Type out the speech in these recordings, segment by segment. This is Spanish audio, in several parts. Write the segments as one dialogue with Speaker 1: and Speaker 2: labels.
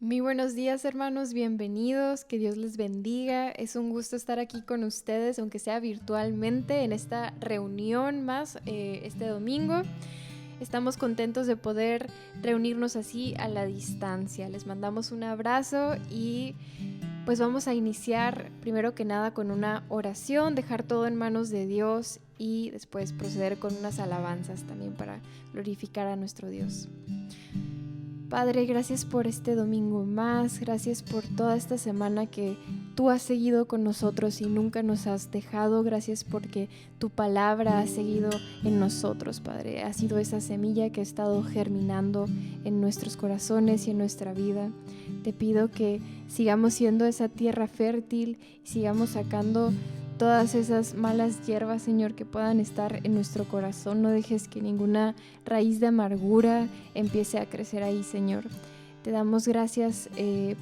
Speaker 1: Muy buenos días, hermanos, bienvenidos, que Dios les bendiga. Es un gusto estar aquí con ustedes, aunque sea virtualmente, en esta reunión más este domingo. Estamos contentos de poder reunirnos así a la distancia. Les mandamos un abrazo y pues vamos a iniciar primero que nada con una oración, dejar todo en manos de Dios y después proceder con unas alabanzas también para glorificar a nuestro Dios. Padre, gracias por este domingo más, gracias por toda esta semana que tú has seguido con nosotros y nunca nos has dejado. Gracias porque tu palabra ha seguido en nosotros, Padre. Ha sido esa semilla que ha estado germinando en nuestros corazones y en nuestra vida. Te pido que sigamos siendo esa tierra fértil y sigamos sacando todas esas malas hierbas, Señor, que puedan estar en nuestro corazón. No dejes que ninguna raíz de amargura empiece a crecer ahí, Señor. Te damos gracias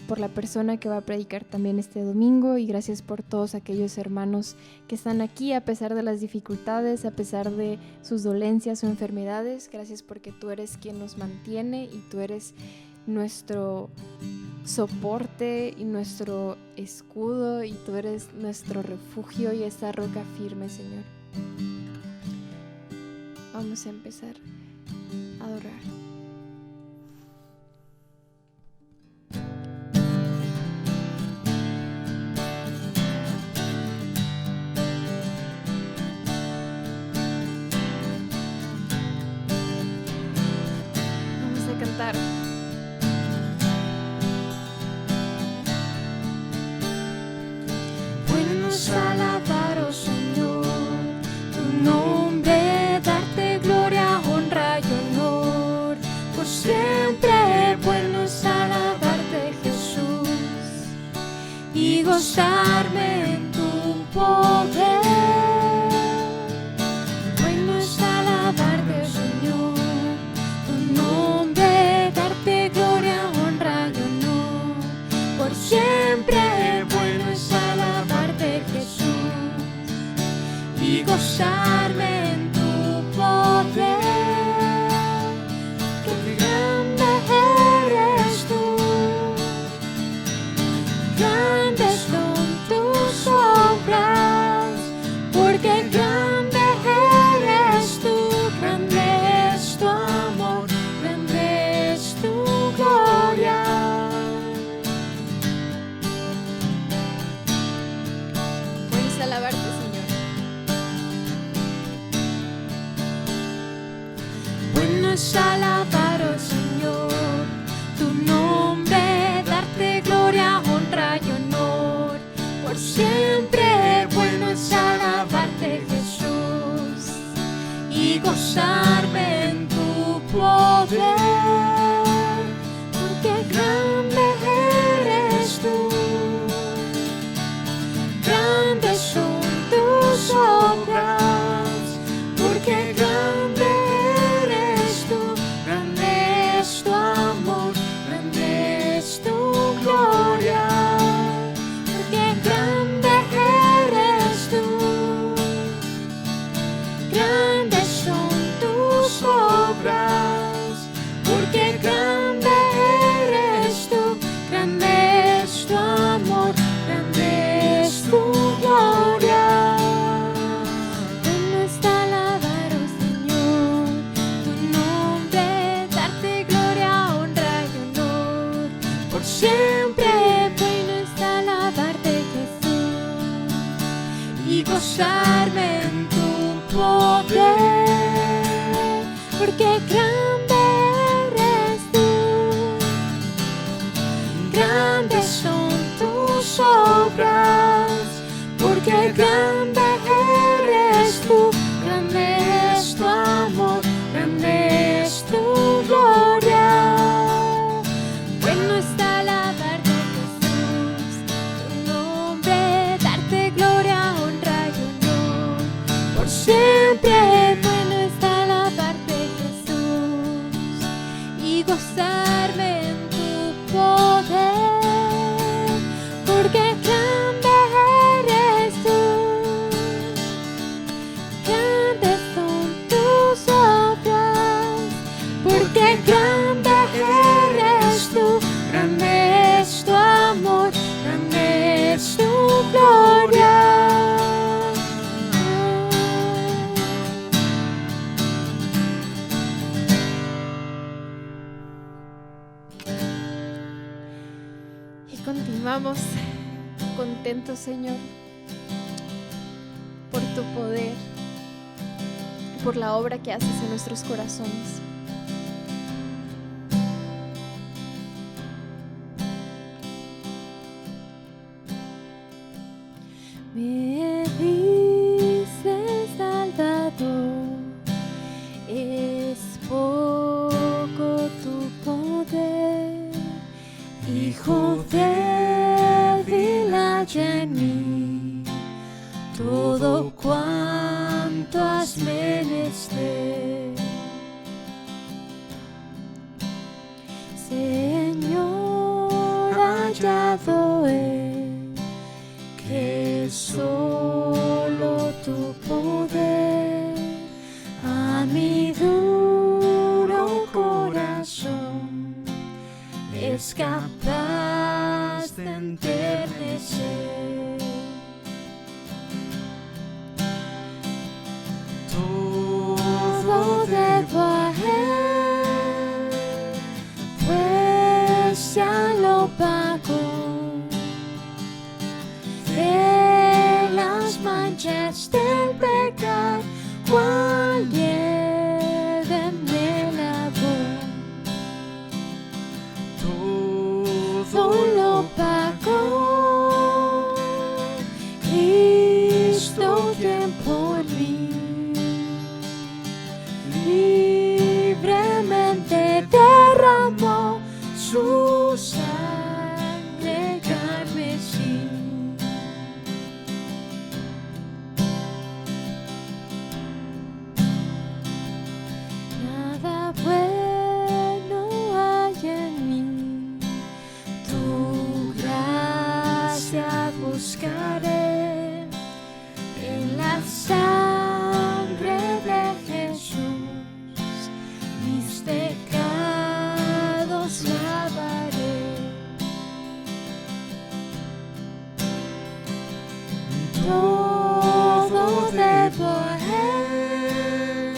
Speaker 1: por la persona que va a predicar también este domingo y gracias por todos aquellos hermanos que están aquí a pesar de las dificultades, a pesar de sus dolencias o enfermedades. Gracias porque tú eres quien nos mantiene y tú eres nuestro soporte y nuestro escudo y tú eres nuestro refugio y esa roca firme, Señor. Vamos a empezar a adorar. Vamos a cantar.
Speaker 2: Alabar, oh Señor, tu nombre, darte gloria, honra y honor. Por siempre bueno es alabarte, Jesús, y gozarme en tu poder. Bueno es alabarte, Señor, tu nombre, darte gloria, honra y honor. Por siempre bueno es alabarte, Jesús, y gozarme en tu poder. Qué grande eres tú, grandes son tus obras, porque grande eres tú, grande es tu amor, grande es tu gloria.
Speaker 1: Puedes alabarte, Señor.
Speaker 2: Bueno es alabar, oh Señor, tu nombre, darte gloria, honra y honor. Por siempre bueno es alabarte, Jesús, y gozarme en tu poder. Porque grande eres tú, grandes son tus obras, porque grande eres tú, grande es tu amor, grande es tu gloria. Porque grande eres tú, grandes son tus obras, porque grande eres tú, grande es tu amor, grande es tu gloria. Bueno está alabar, oh Señor, tu nombre, darte gloria, honra y honor. Por siempre bueno está alabarte, Jesús, y gozarme en tu poder. Porque grande eres tú, grandes son tus obras, porque grande eres tú, grande es tu amor, grande es tu gloria. Bueno está alabarte, Jesús, tu nombre, darte gloria, honra y honor. Por siempre bueno está alabarte, Jesús, y gozarme en tu poder. Porque grande eres tú,
Speaker 1: continuamos contentos, Señor, por tu poder, por la obra que haces en nuestros corazones.
Speaker 2: Me dice Salvador, es poco tu poder, Hijo débil haya en mí todo cuanto has menester. Señor, hallado he que solo tu poder a mi duro corazón es capaz de enternecer. Todo debo a él, pues ya lo pagó. De las manchas del pecado, cual nieve me lavó. Todo lo pagó Cristo, quien por mí libremente derramó su sangre carmesí. Nada bueno hay en mí, tu gracia buscaré en la sangre de Jesús, mis pecados lavaré. Todo debo a él,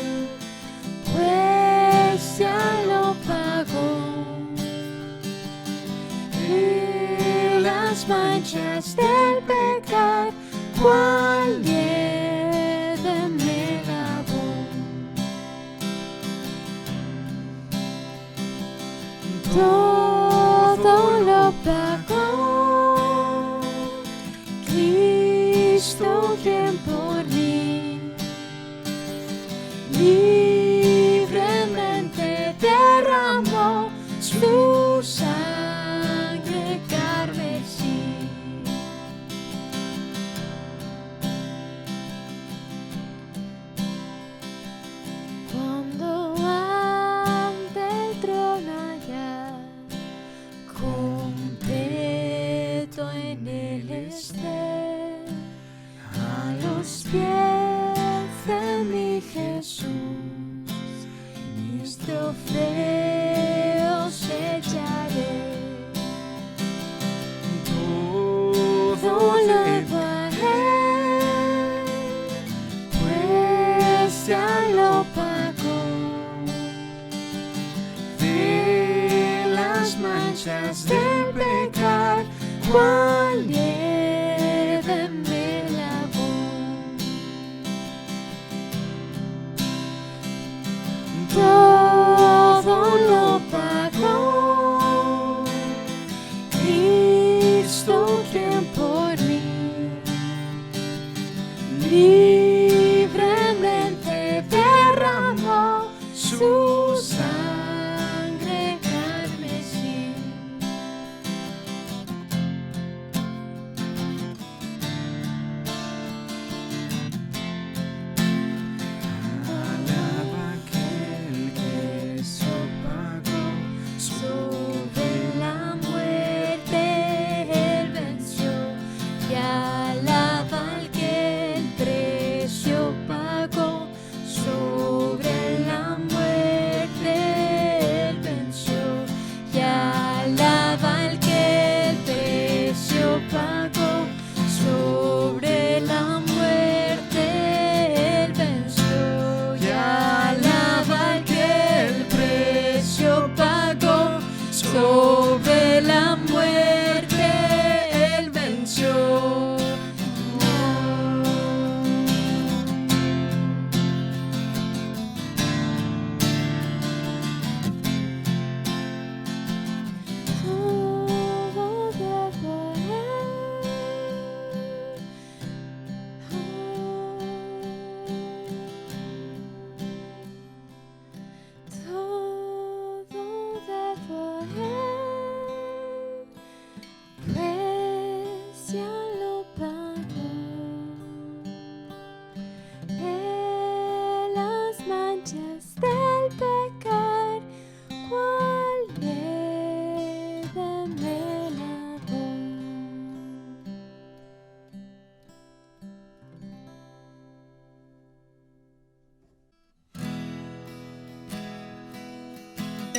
Speaker 2: pues ya lo pagó. Y las manchas del pecado, cual nieve me lavó. Todo lo pagó Cristo, quien por mí libremente derramó su sangre carmesí. Cuando ante el trono allá, completo en él esté, a los pies de mi Jesús, mis trofeos echaré. Todo lo debo a él, pues ya lo pagó. De las manchas del pecado, cual nieve me lavó. Todo lo pagó Cristo, quien por mí libremente derramó su sangre carmesí.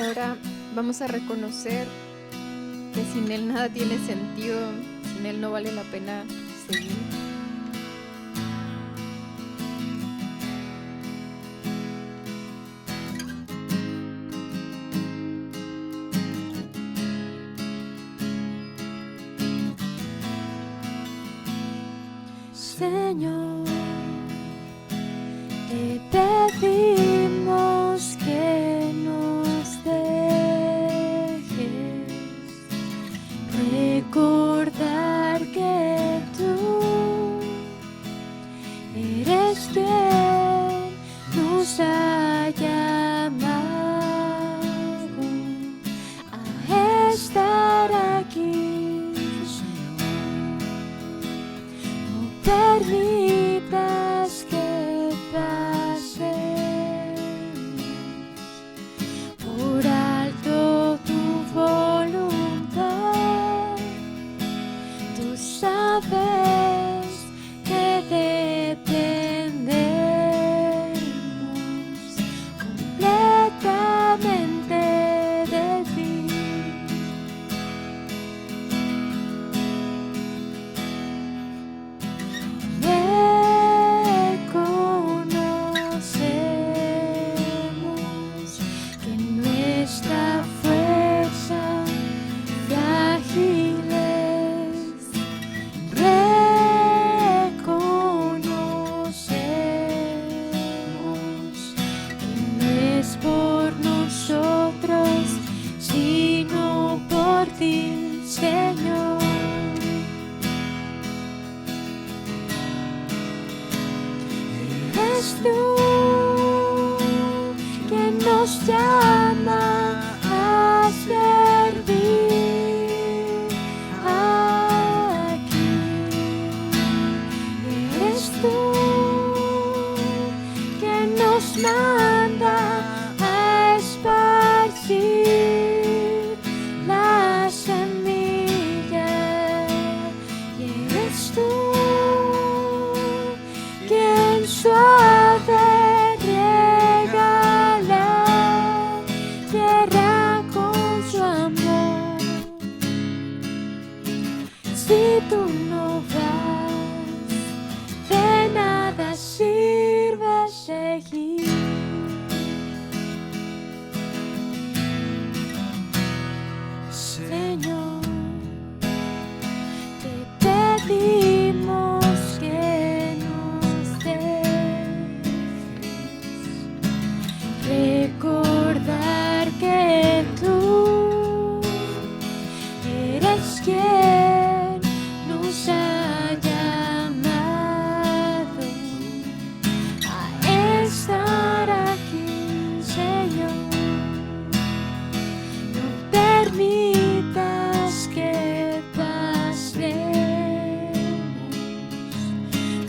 Speaker 1: ahora vamos a reconocer que sin Él nada tiene sentido, sin Él no vale la pena seguir.
Speaker 2: Señor, te pedimos que nos dejes recordar que tú eres quien nos ha llamado a estar aquí. Permitas que pasemos por alto tu voluntad. Tú sabes que dependemos completamente de ti. Por nosotros, sino por ti, Señor. Eres tú quien nos llama a servir aquí. Eres tú quien nos manda la semilla, y eres tú quien suave riega la tierra con su amor. Si tú no vas, de nada sirve seguir. Señor, te pedimos que nos dejes recordar que tú eres quien nos ha llamado a estar aquí, Señor. No permitas que pasemos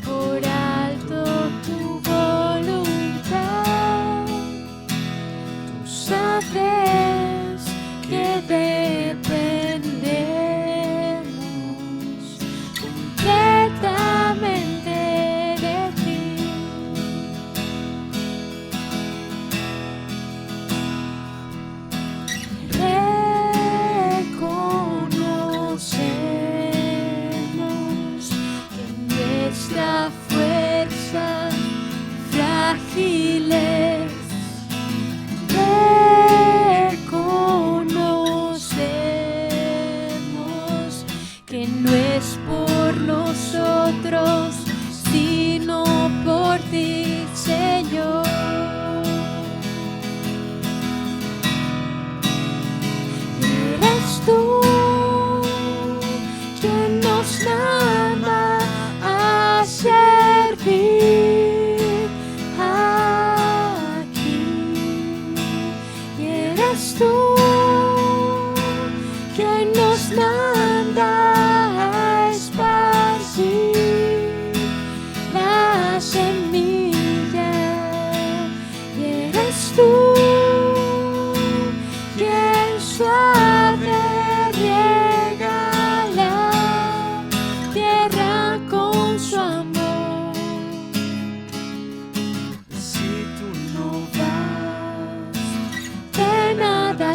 Speaker 2: por alto tu voluntad. Tú sabes que dependemos completamente de ti. Reconocemos que nuestra fuerza frágil es. Reconocemos que no es por nosotros, sino por ti, Señor. Eres tú quien nos llama a servir aquí. Y eres tú quien nos manda a esparcir la semilla. Y eres tú quien suave riega la tierra con su amor. Si tú no vas, de nada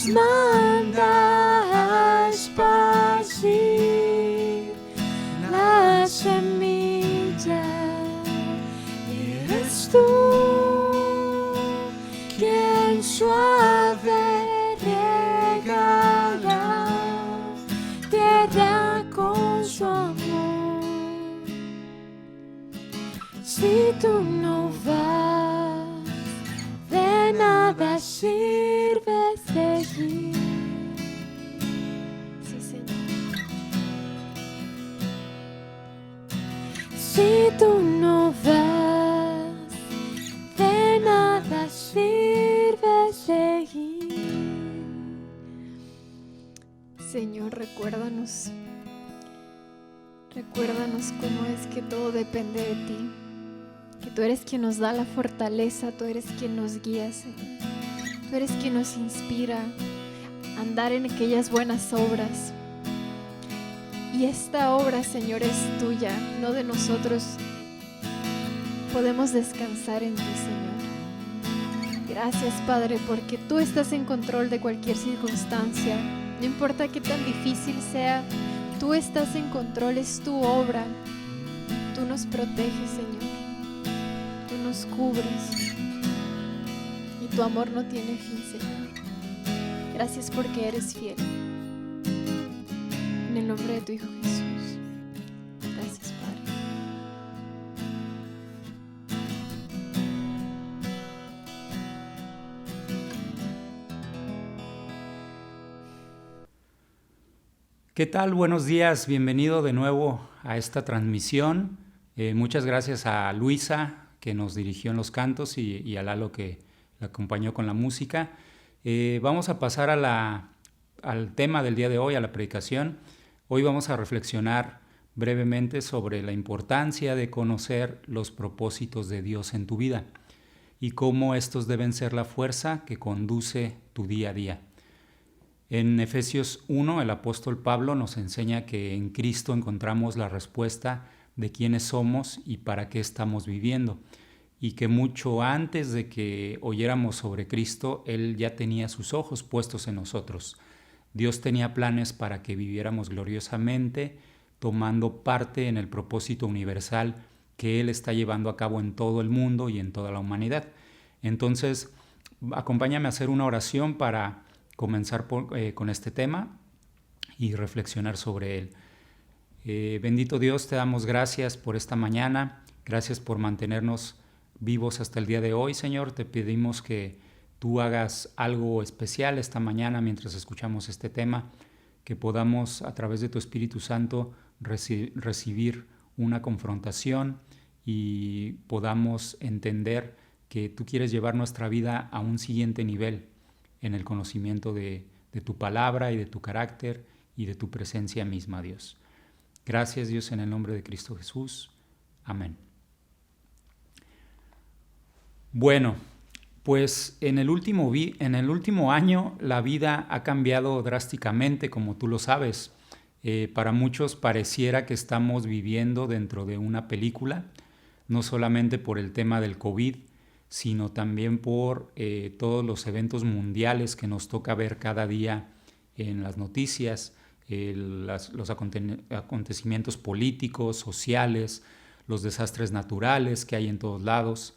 Speaker 2: nos manda a esparcir la semilla. Eres tú quien suave regala tierra con su amor. Si tú no vas, de nada sirve seguir.
Speaker 1: Sí, Señor.
Speaker 2: Si tú no vas, de nada sirve seguir.
Speaker 1: Señor, recuérdanos cómo es que todo depende de ti, que tú eres quien nos da la fortaleza, tú eres quien nos guía, Señor. Tú eres quien nos inspira a andar en aquellas buenas obras. Y esta obra, Señor, es tuya, no de nosotros. Podemos descansar en ti, Señor. Gracias, Padre, porque tú estás en control de cualquier circunstancia. No importa qué tan difícil sea, tú estás en control, es tu obra. Tú nos proteges, Señor. Tú nos cubres. Y tu amor no tiene fin, Señor. Gracias porque eres fiel. En el nombre de tu Hijo Jesús. Gracias, Padre.
Speaker 3: ¿Qué tal? Buenos días, bienvenido de nuevo a esta transmisión. Muchas gracias a Luisa, que nos dirigió en los cantos, y a Lalo, que la acompañó con la música. Vamos a pasar al tema del día de hoy, a la predicación. Hoy vamos a reflexionar brevemente sobre la importancia de conocer los propósitos de Dios en tu vida y cómo estos deben ser la fuerza que conduce tu día a día. En Efesios 1, el apóstol Pablo nos enseña que en Cristo encontramos la respuesta de quiénes somos y para qué estamos viviendo, y que mucho antes de que oyéramos sobre Cristo, Él ya tenía sus ojos puestos en nosotros. Dios tenía planes para que viviéramos gloriosamente, tomando parte en el propósito universal que Él está llevando a cabo en todo el mundo y en toda la humanidad. Entonces, acompáñame a hacer una oración para comenzar con este tema y reflexionar sobre él. Bendito Dios, te damos gracias por esta mañana, gracias por mantenernos vivos hasta el día de hoy, Señor. Te pedimos que tú hagas algo especial esta mañana mientras escuchamos este tema, que podamos a través de tu Espíritu Santo recibir una confrontación y podamos entender que tú quieres llevar nuestra vida a un siguiente nivel en el conocimiento de tu palabra y de tu carácter y de tu presencia misma, Dios. Gracias, Dios, en el nombre de Cristo Jesús. Amén. Bueno, pues en el último año la vida ha cambiado drásticamente, como tú lo sabes. Para muchos pareciera que estamos viviendo dentro de una película, no solamente por el tema del COVID, sino también por todos los eventos mundiales que nos toca ver cada día en las noticias, los acontecimientos políticos, sociales, los desastres naturales que hay en todos lados.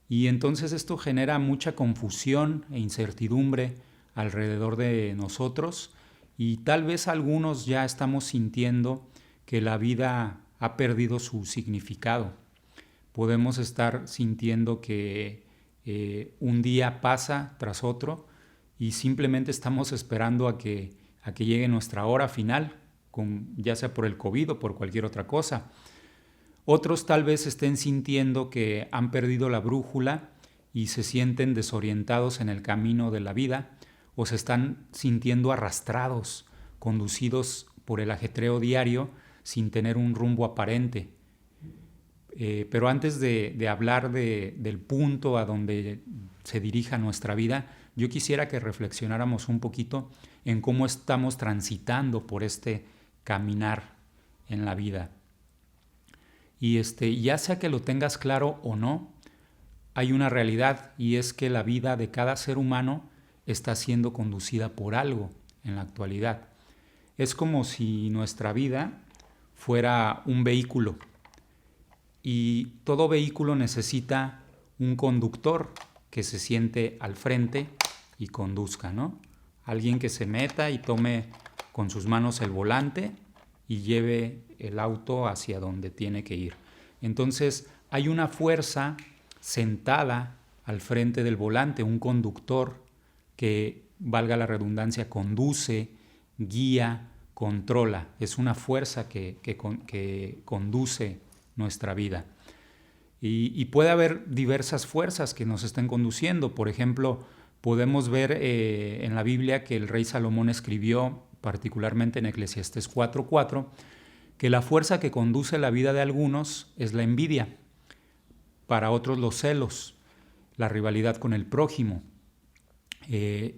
Speaker 3: Y entonces esto genera mucha confusión e incertidumbre alrededor de nosotros, y tal vez algunos ya estamos sintiendo que la vida ha perdido su significado. Podemos estar sintiendo que un día pasa tras otro y simplemente estamos esperando a que llegue nuestra hora final, ya sea por el COVID o por cualquier otra cosa. Otros tal vez estén sintiendo que han perdido la brújula y se sienten desorientados en el camino de la vida, o se están sintiendo arrastrados, conducidos por el ajetreo diario sin tener un rumbo aparente. Pero antes de hablar del punto a donde se dirija nuestra vida, yo quisiera que reflexionáramos un poquito en cómo estamos transitando por este caminar en la vida. Y ya sea que lo tengas claro o no, hay una realidad, y es que la vida de cada ser humano está siendo conducida por algo en la actualidad. Es como si nuestra vida fuera un vehículo y todo vehículo necesita un conductor que se siente al frente y conduzca, ¿no? Alguien que se meta y tome con sus manos el volante y lleve el auto hacia donde tiene que ir. Entonces hay una fuerza sentada al frente del volante, un conductor que, valga la redundancia, conduce, guía, controla. Es una fuerza que conduce nuestra vida. Y puede haber diversas fuerzas que nos estén conduciendo. Por ejemplo, podemos ver en la Biblia que el rey Salomón escribió, particularmente en Eclesiastés 4:4, que la fuerza que conduce la vida de algunos es la envidia, para otros los celos, la rivalidad con el prójimo.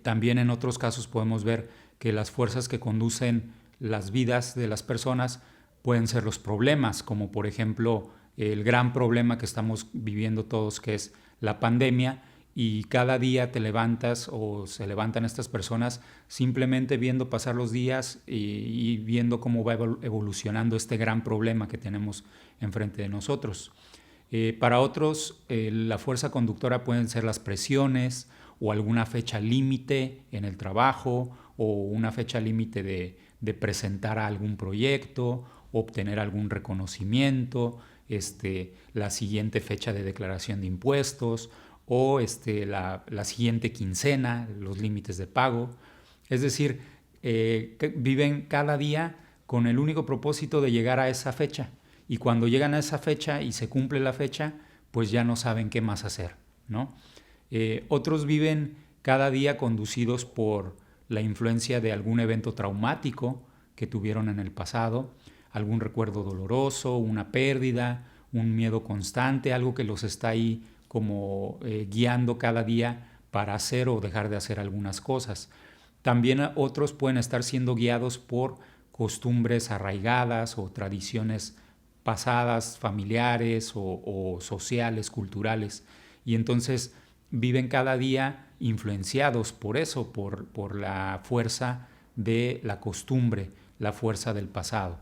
Speaker 3: También en otros casos podemos ver que las fuerzas que conducen las vidas de las personas pueden ser los problemas, como por ejemplo el gran problema que estamos viviendo todos, que es la pandemia, y cada día te levantas o se levantan estas personas simplemente viendo pasar los días y viendo cómo va evolucionando este gran problema que tenemos enfrente de nosotros. Para otros, la fuerza conductora pueden ser las presiones o alguna fecha límite en el trabajo o una fecha límite de presentar algún proyecto, obtener algún reconocimiento, la siguiente fecha de declaración de impuestos o la siguiente quincena, los límites de pago. Es decir, viven cada día con el único propósito de llegar a esa fecha. Y cuando llegan a esa fecha y se cumple la fecha, pues ya no saben qué más hacer, ¿no? Otros viven cada día conducidos por la influencia de algún evento traumático que tuvieron en el pasado, algún recuerdo doloroso, una pérdida, un miedo constante, algo que los está ahí como guiando cada día para hacer o dejar de hacer algunas cosas. También otros pueden estar siendo guiados por costumbres arraigadas o tradiciones pasadas, familiares o sociales, culturales, y entonces viven cada día influenciados por eso, por la fuerza de la costumbre, la fuerza del pasado.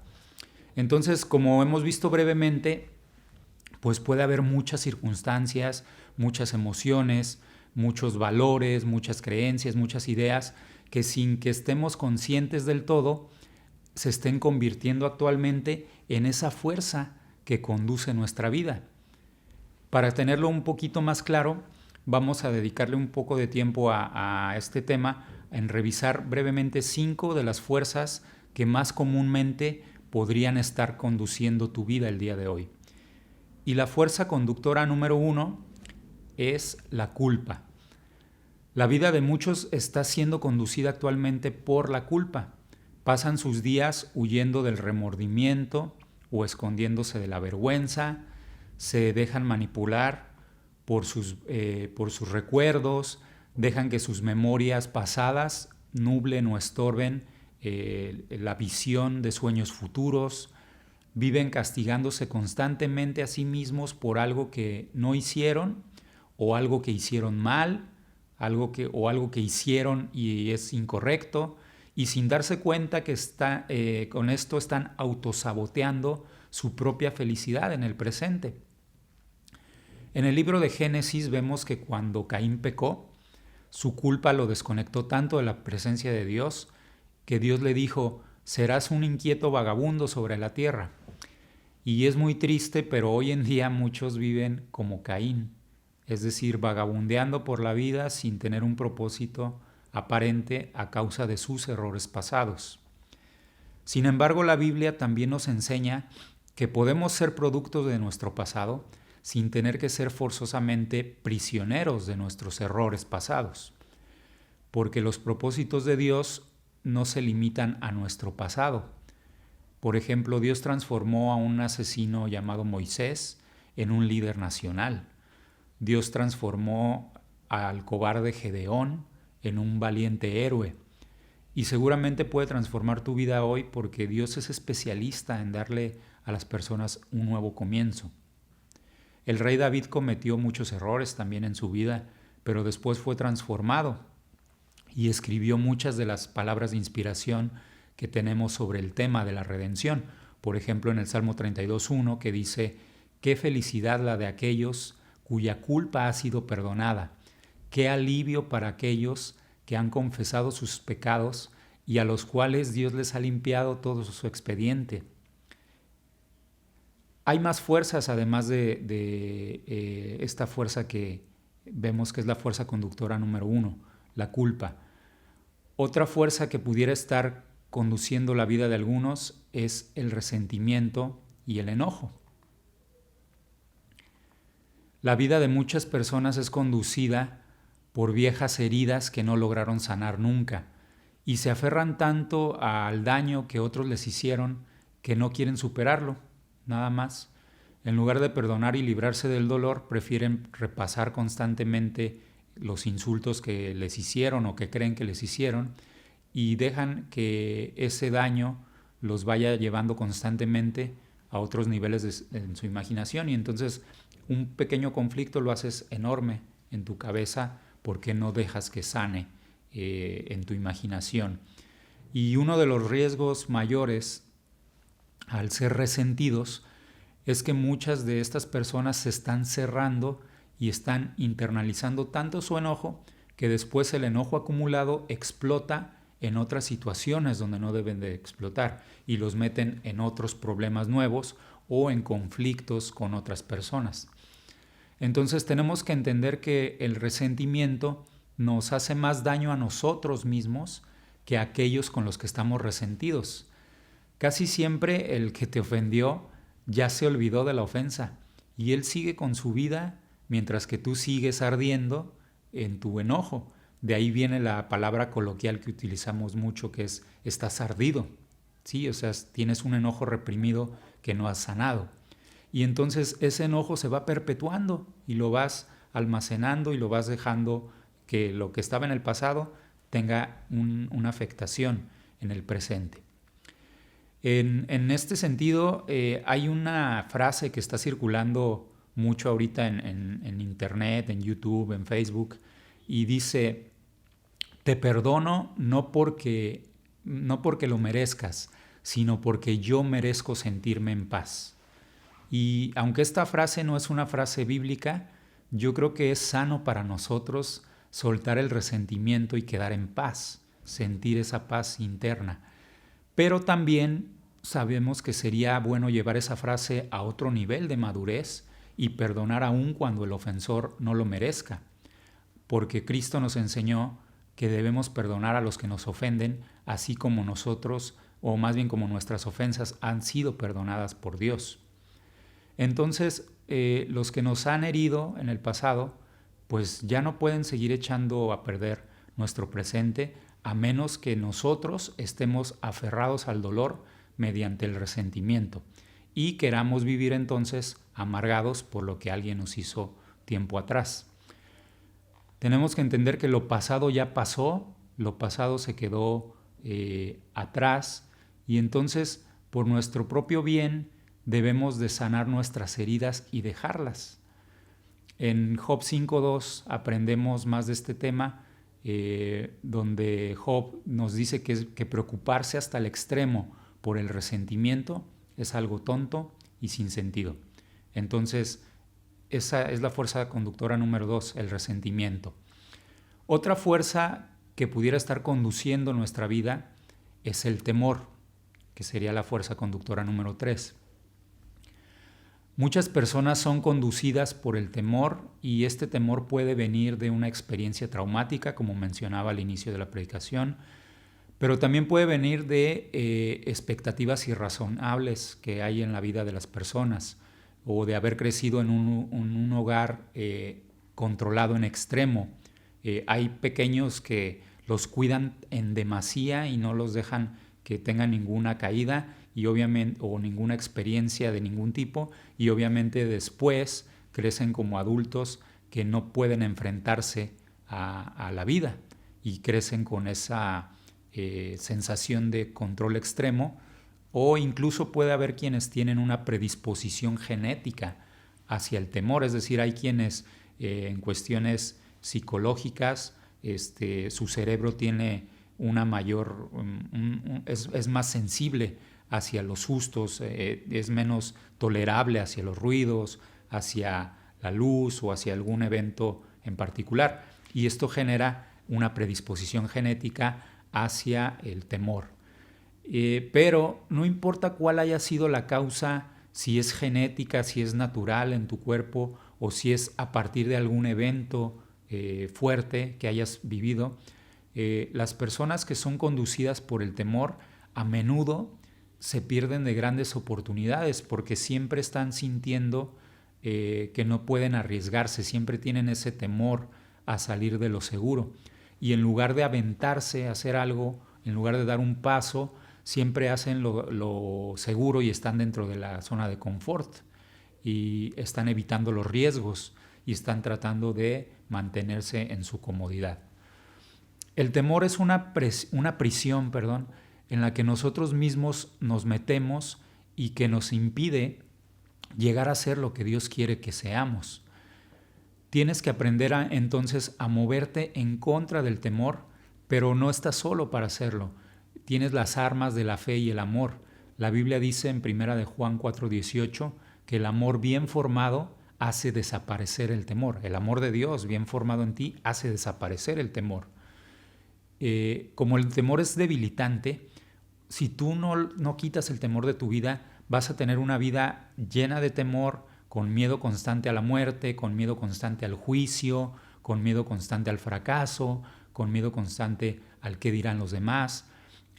Speaker 3: Entonces, como hemos visto brevemente, pues puede haber muchas circunstancias, muchas emociones, muchos valores, muchas creencias, muchas ideas que sin que estemos conscientes del todo, se estén convirtiendo actualmente en esa fuerza que conduce nuestra vida. Para tenerlo un poquito más claro, vamos a dedicarle un poco de tiempo a este tema, en revisar brevemente 5 de las fuerzas que más comúnmente podrían estar conduciendo tu vida el día de hoy. Y la fuerza conductora número 1 es la culpa. La vida de muchos está siendo conducida actualmente por la culpa. Pasan sus días huyendo del remordimiento o escondiéndose de la vergüenza, se dejan manipular por sus recuerdos, dejan que sus memorias pasadas nublen o estorben la visión de sueños futuros, viven castigándose constantemente a sí mismos por algo que no hicieron o algo que hicieron mal, algo que hicieron y es incorrecto, y sin darse cuenta que con esto están autosaboteando su propia felicidad en el presente. En el libro de Génesis vemos que cuando Caín pecó, su culpa lo desconectó tanto de la presencia de Dios que Dios le dijo: serás un inquieto vagabundo sobre la tierra. Y es muy triste, pero hoy en día muchos viven como Caín, es decir, vagabundeando por la vida sin tener un propósito aparente a causa de sus errores pasados. Sin embargo, la Biblia también nos enseña que podemos ser productos de nuestro pasado sin tener que ser forzosamente prisioneros de nuestros errores pasados, porque los propósitos de Dios no se limitan a nuestro pasado. Por ejemplo, Dios transformó a un asesino llamado Moisés en un líder nacional. Dios transformó al cobarde Gedeón en un valiente héroe. Y seguramente puede transformar tu vida hoy porque Dios es especialista en darle a las personas un nuevo comienzo. El rey David cometió muchos errores también en su vida, pero después fue transformado. y escribió muchas de las palabras de inspiración que tenemos sobre el tema de la redención. Por ejemplo, en el Salmo 32:1, que dice: «Qué felicidad la de aquellos cuya culpa ha sido perdonada, qué alivio para aquellos que han confesado sus pecados y a los cuales Dios les ha limpiado todo su expediente». Hay más fuerzas además de esta fuerza que vemos que es la fuerza conductora número 1, la culpa. Otra fuerza que pudiera estar conduciendo la vida de algunos es el resentimiento y el enojo. La vida de muchas personas es conducida por viejas heridas que no lograron sanar nunca y se aferran tanto al daño que otros les hicieron que no quieren superarlo, nada más. En lugar de perdonar y librarse del dolor, prefieren repasar constantemente los insultos que les hicieron o que creen que les hicieron y dejan que ese daño los vaya llevando constantemente a otros niveles en su imaginación, y entonces un pequeño conflicto lo haces enorme en tu cabeza porque no dejas que sane en tu imaginación. Y uno de los riesgos mayores al ser resentidos es que muchas de estas personas se están cerrando y están internalizando tanto su enojo que después el enojo acumulado explota en otras situaciones donde no deben de explotar y los meten en otros problemas nuevos o en conflictos con otras personas. Entonces tenemos que entender que el resentimiento nos hace más daño a nosotros mismos que a aquellos con los que estamos resentidos. Casi siempre el que te ofendió ya se olvidó de la ofensa y él sigue con su vida mientras que tú sigues ardiendo en tu enojo. De ahí viene la palabra coloquial que utilizamos mucho, que es estás ardido. Sí, o sea, tienes un enojo reprimido que no has sanado. Y entonces ese enojo se va perpetuando y lo vas almacenando y lo vas dejando que lo que estaba en el pasado tenga una afectación en el presente. En este sentido, hay una frase que está circulando mucho ahorita en Internet, en YouTube, en Facebook, y dice: te perdono no porque lo merezcas, sino porque yo merezco sentirme en paz. Y aunque esta frase no es una frase bíblica, yo creo que es sano para nosotros soltar el resentimiento y quedar en paz, sentir esa paz interna. Pero también sabemos que sería bueno llevar esa frase a otro nivel de madurez y perdonar aún cuando el ofensor no lo merezca, porque Cristo nos enseñó que debemos perdonar a los que nos ofenden, así como nosotros, o más bien como nuestras ofensas, han sido perdonadas por Dios. Entonces, los que nos han herido en el pasado, pues ya no pueden seguir echando a perder nuestro presente, a menos que nosotros estemos aferrados al dolor mediante el resentimiento y queramos vivir entonces amargados por lo que alguien nos hizo tiempo atrás. Tenemos que entender que lo pasado ya pasó, lo pasado se quedó atrás, y entonces por nuestro propio bien debemos de sanar nuestras heridas y dejarlas. En Job 5:2 aprendemos más de este tema, donde Job nos dice que preocuparse hasta el extremo por el resentimiento es algo tonto y sin sentido. Entonces, esa es la fuerza conductora número 2, el resentimiento. Otra fuerza que pudiera estar conduciendo nuestra vida es el temor, que sería la fuerza conductora número 3. Muchas personas son conducidas por el temor, y este temor puede venir de una experiencia traumática, como mencionaba al inicio de la predicación, pero también puede venir de expectativas irrazonables que hay en la vida de las personas, o de haber crecido en un hogar controlado en extremo. Hay pequeños que los cuidan en demasía y no los dejan que tengan ninguna caída y obviamente, o ninguna experiencia de ningún tipo, y obviamente después crecen como adultos que no pueden enfrentarse a la vida y crecen con esa sensación de control extremo, o incluso puede haber quienes tienen una predisposición genética hacia el temor, es decir, hay quienes en cuestiones psicológicas su cerebro tiene una mayor, es más sensible hacia los sustos, es menos tolerable hacia los ruidos, hacia la luz o hacia algún evento en particular. Y esto genera una predisposición genética hacia el temor. Pero no importa cuál haya sido la causa, si es genética, si es natural en tu cuerpo o si es a partir de algún evento fuerte que hayas vivido, las personas que son conducidas por el temor a menudo se pierden de grandes oportunidades porque siempre están sintiendo que no pueden arriesgarse, siempre tienen ese temor a salir de lo seguro. Y en lugar de aventarse a hacer algo, en lugar de dar un paso, siempre hacen lo seguro y están dentro de la zona de confort y están evitando los riesgos y están tratando de mantenerse en su comodidad. El temor es una prisión, en la que nosotros mismos nos metemos y que nos impide llegar a ser lo que Dios quiere que seamos. Tienes que aprender entonces a moverte en contra del temor, pero no estás solo para hacerlo. Tienes las armas de la fe y el amor. La Biblia dice en 1 de Juan 4:18 que el amor bien formado hace desaparecer el temor. El amor de Dios bien formado en ti hace desaparecer el temor. Como el temor es debilitante, si tú no quitas el temor de tu vida, vas a tener una vida llena de temor, con miedo constante a la muerte, con miedo constante al juicio, con miedo constante al fracaso, con miedo constante al qué dirán los demás.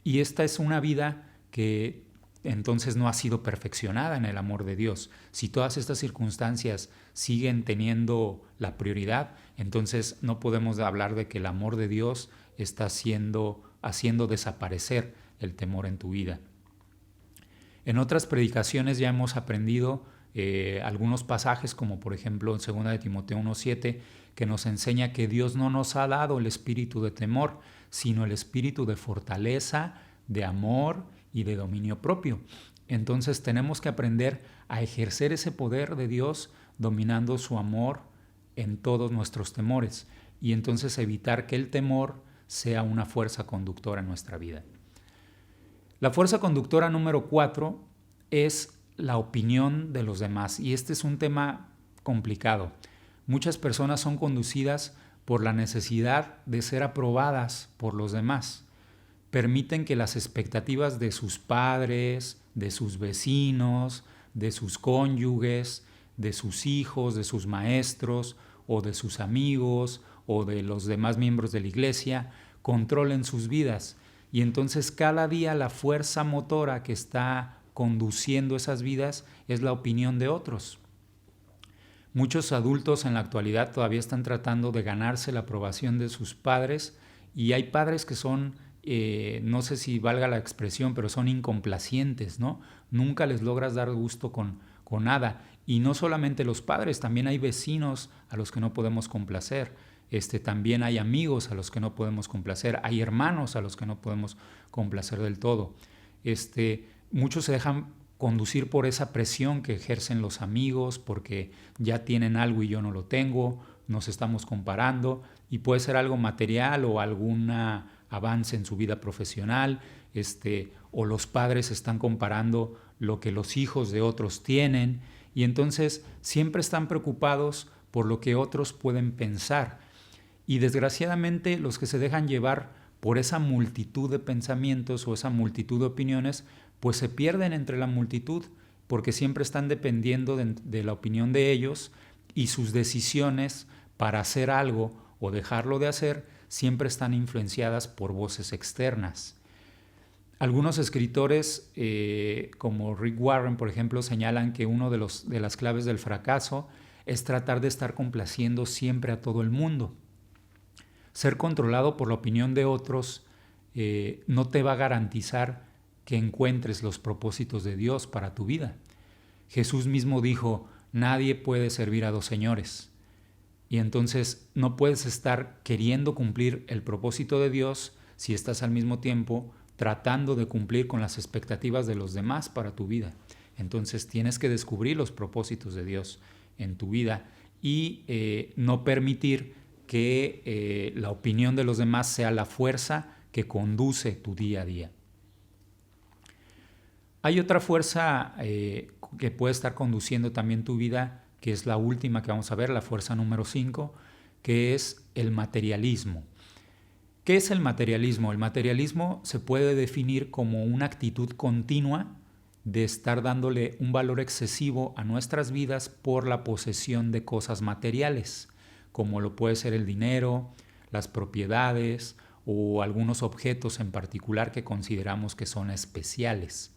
Speaker 3: Y esta es una vida que entonces no ha sido perfeccionada en el amor de Dios. Si todas estas circunstancias siguen teniendo la prioridad, entonces no podemos hablar de que el amor de Dios está haciendo desaparecer el temor en tu vida. En otras predicaciones ya hemos aprendido algunos pasajes, como por ejemplo en 2 de Timoteo 1:7, que nos enseña que Dios no nos ha dado el espíritu de temor, sino el espíritu de fortaleza, de amor y de dominio propio. Entonces tenemos que aprender a ejercer ese poder de Dios dominando su amor en todos nuestros temores y entonces evitar que el temor sea una fuerza conductora en nuestra vida. La fuerza conductora número 4 es la opinión de los demás, y este es un tema complicado. Muchas personas son conducidas por la necesidad de ser aprobadas por los demás. Permiten que las expectativas de sus padres, de sus vecinos, de sus cónyuges, de sus hijos, de sus maestros o de sus amigos o de los demás miembros de la iglesia controlen sus vidas. Y entonces cada día la fuerza motora que está conduciendo esas vidas es la opinión de otros. Muchos adultos en la actualidad todavía están tratando de ganarse la aprobación de sus padres, y hay padres que son, no sé si valga la expresión, pero son incomplacientes, ¿no? Nunca les logras dar gusto con nada. Y no solamente los padres, también hay vecinos a los que no podemos complacer. También hay amigos a los que no podemos complacer, hay hermanos a los que no podemos complacer del todo. Muchos se dejan conducir por esa presión que ejercen los amigos porque ya tienen algo y yo no lo tengo, nos estamos comparando, y puede ser algo material o algún avance en su vida profesional, o los padres están comparando lo que los hijos de otros tienen, y entonces siempre están preocupados por lo que otros pueden pensar. Y desgraciadamente los que se dejan llevar por esa multitud de pensamientos o esa multitud de opiniones, pues se pierden entre la multitud porque siempre están dependiendo de la opinión de ellos, y sus decisiones para hacer algo o dejarlo de hacer siempre están influenciadas por voces externas. Algunos escritores, como Rick Warren, por ejemplo, señalan que una de las claves del fracaso es tratar de estar complaciendo siempre a todo el mundo. Ser controlado por la opinión de otros no te va a garantizar que encuentres los propósitos de Dios para tu vida. Jesús mismo dijo, nadie puede servir a dos señores. Y entonces no puedes estar queriendo cumplir el propósito de Dios si estás al mismo tiempo tratando de cumplir con las expectativas de los demás para tu vida. Entonces tienes que descubrir los propósitos de Dios en tu vida y no permitir que la opinión de los demás sea la fuerza que conduce tu día a día. Hay otra fuerza que puede estar conduciendo también tu vida, que es la última que vamos a ver, la fuerza número 5, que es el materialismo. ¿Qué es el materialismo? El materialismo se puede definir como una actitud continua de estar dándole un valor excesivo a nuestras vidas por la posesión de cosas materiales, como lo puede ser el dinero, las propiedades o algunos objetos en particular que consideramos que son especiales.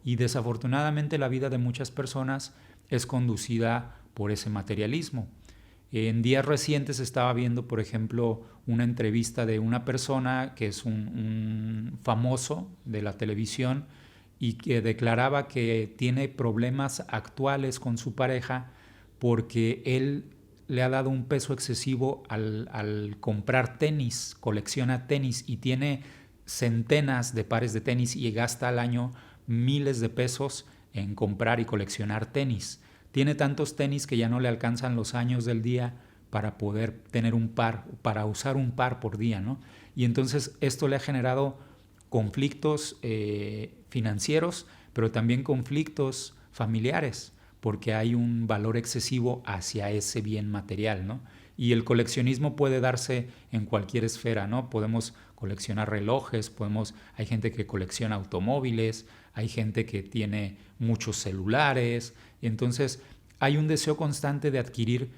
Speaker 3: Y desafortunadamente la vida de muchas personas es conducida por ese materialismo. En días recientes estaba viendo, por ejemplo, una entrevista de una persona que es un famoso de la televisión y que declaraba que tiene problemas actuales con su pareja porque él le ha dado un peso excesivo al comprar tenis, colecciona tenis y tiene centenas de pares de tenis y gasta al año miles de pesos en comprar y coleccionar tenis. Tiene tantos tenis que ya no le alcanzan los años del día para poder tener un par, para usar un par por día, ¿no? Y entonces esto le ha generado conflictos financieros, pero también conflictos familiares, porque hay un valor excesivo hacia ese bien material, ¿no? Y el coleccionismo puede darse en cualquier esfera, ¿no? Podemos coleccionar relojes, hay gente que colecciona automóviles, hay gente que tiene muchos celulares, y entonces hay un deseo constante de adquirir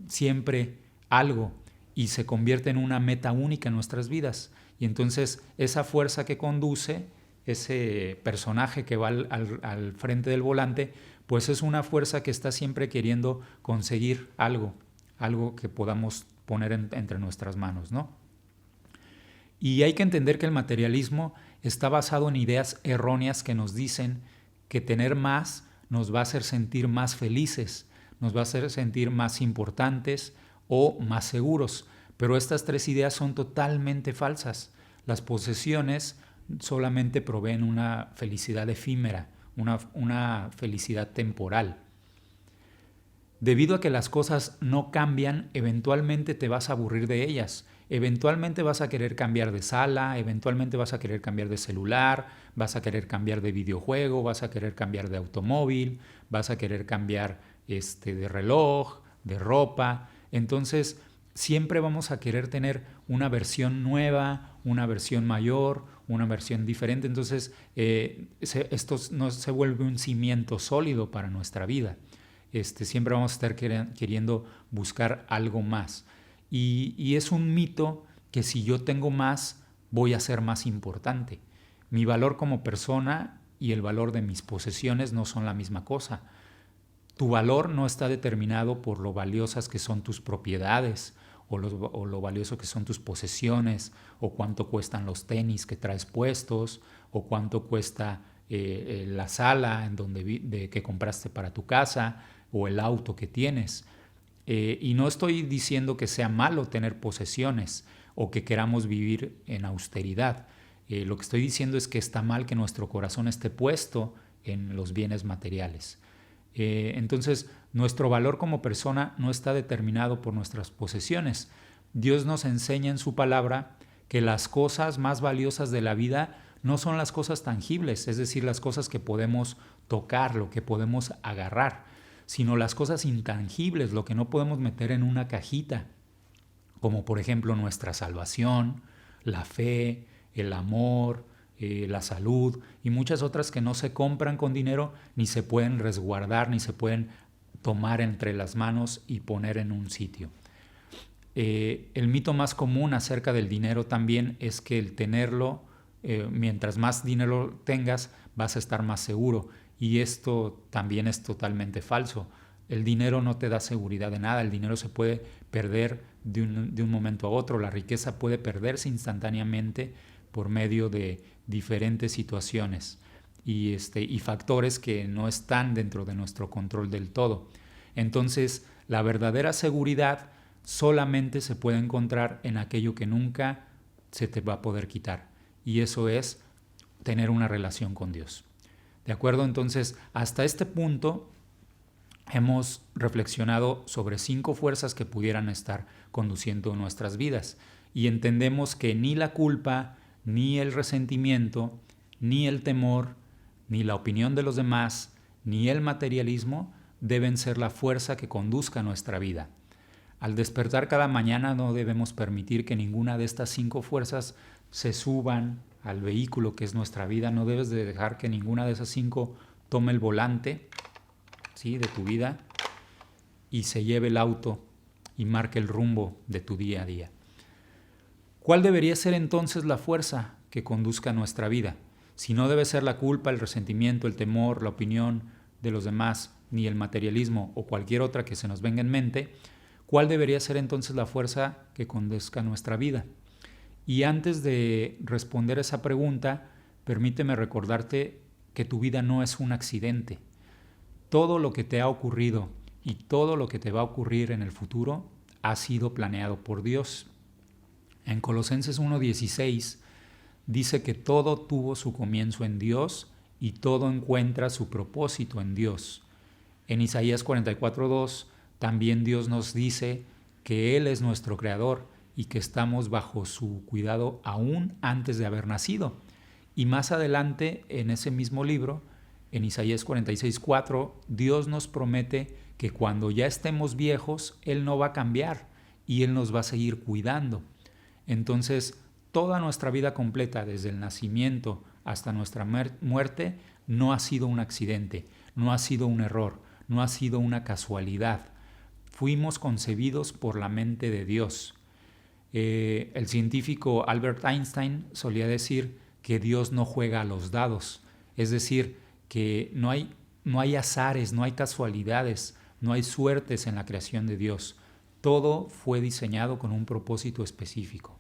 Speaker 3: siempre algo y se convierte en una meta única en nuestras vidas. Y entonces esa fuerza que conduce, ese personaje que va al frente del volante, pues es una fuerza que está siempre queriendo conseguir algo que podamos poner entre nuestras manos, ¿no? Y hay que entender que el materialismo está basado en ideas erróneas que nos dicen que tener más nos va a hacer sentir más felices, nos va a hacer sentir más importantes o más seguros. Pero estas tres ideas son totalmente falsas. Las posesiones solamente proveen una felicidad efímera, una felicidad temporal. Debido a que las cosas no cambian, eventualmente te vas a aburrir de ellas. Eventualmente vas a querer cambiar de sala, eventualmente vas a querer cambiar de celular, vas a querer cambiar de videojuego, vas a querer cambiar de automóvil, vas a querer cambiar de reloj, de ropa. Entonces, siempre vamos a querer tener una versión nueva, una versión mayor, una versión diferente. Entonces, esto no se vuelve un cimiento sólido para nuestra vida. Siempre vamos a estar queriendo buscar algo más. Y es un mito que si yo tengo más, voy a ser más importante. Mi valor como persona y el valor de mis posesiones no son la misma cosa. Tu valor no está determinado por lo valiosas que son tus propiedades o lo valioso que son tus posesiones o cuánto cuestan los tenis que traes puestos o cuánto cuesta la sala que compraste para tu casa o el auto que tienes. Y no estoy diciendo que sea malo tener posesiones o que queramos vivir en austeridad. Lo que estoy diciendo es que está mal que nuestro corazón esté puesto en los bienes materiales. Entonces, nuestro valor como persona no está determinado por nuestras posesiones. Dios nos enseña en su palabra que las cosas más valiosas de la vida no son las cosas tangibles, es decir, las cosas que podemos tocar, lo que podemos agarrar, sino las cosas intangibles, lo que no podemos meter en una cajita, como por ejemplo nuestra salvación, la fe, el amor, la salud y muchas otras que no se compran con dinero, ni se pueden resguardar, ni se pueden tomar entre las manos y poner en un sitio. El mito más común acerca del dinero también es que el tenerlo, mientras más dinero tengas, vas a estar más seguro. Y esto también es totalmente falso. El dinero no te da seguridad de nada. El dinero se puede perder de un momento a otro. La riqueza puede perderse instantáneamente por medio de diferentes situaciones y factores que no están dentro de nuestro control del todo. Entonces, la verdadera seguridad solamente se puede encontrar en aquello que nunca se te va a poder quitar. Y eso es tener una relación con Dios. ¿De acuerdo? Entonces, hasta este punto, hemos reflexionado sobre 5 fuerzas que pudieran estar conduciendo nuestras vidas y entendemos que ni la culpa, ni el resentimiento, ni el temor, ni la opinión de los demás, ni el materialismo deben ser la fuerza que conduzca nuestra vida. Al despertar cada mañana no debemos permitir que ninguna de estas 5 fuerzas se suban al vehículo que es nuestra vida. No debes de dejar que ninguna de esas 5 tome el volante, ¿sí?, de tu vida y se lleve el auto y marque el rumbo de tu día a día. ¿Cuál debería ser entonces la fuerza que conduzca nuestra vida? Si no debe ser la culpa, el resentimiento, el temor, la opinión de los demás, ni el materialismo o cualquier otra que se nos venga en mente, ¿cuál debería ser entonces la fuerza que conduzca nuestra vida? Y antes de responder esa pregunta, permíteme recordarte que tu vida no es un accidente. Todo lo que te ha ocurrido y todo lo que te va a ocurrir en el futuro ha sido planeado por Dios. En Colosenses 1:16 dice que todo tuvo su comienzo en Dios y todo encuentra su propósito en Dios. En Isaías 44:2 también Dios nos dice que Él es nuestro creador y que estamos bajo su cuidado aún antes de haber nacido. Y más adelante en ese mismo libro, en Isaías 46:4, Dios nos promete que cuando ya estemos viejos, Él no va a cambiar y Él nos va a seguir cuidando. Entonces, toda nuestra vida completa, desde el nacimiento hasta nuestra muerte, no ha sido un accidente, no ha sido un error, no ha sido una casualidad. Fuimos concebidos por la mente de Dios. El científico Albert Einstein solía decir que Dios no juega a los dados, es decir, que no hay azares, no hay casualidades, no hay suertes en la creación de Dios. Todo fue diseñado con un propósito específico.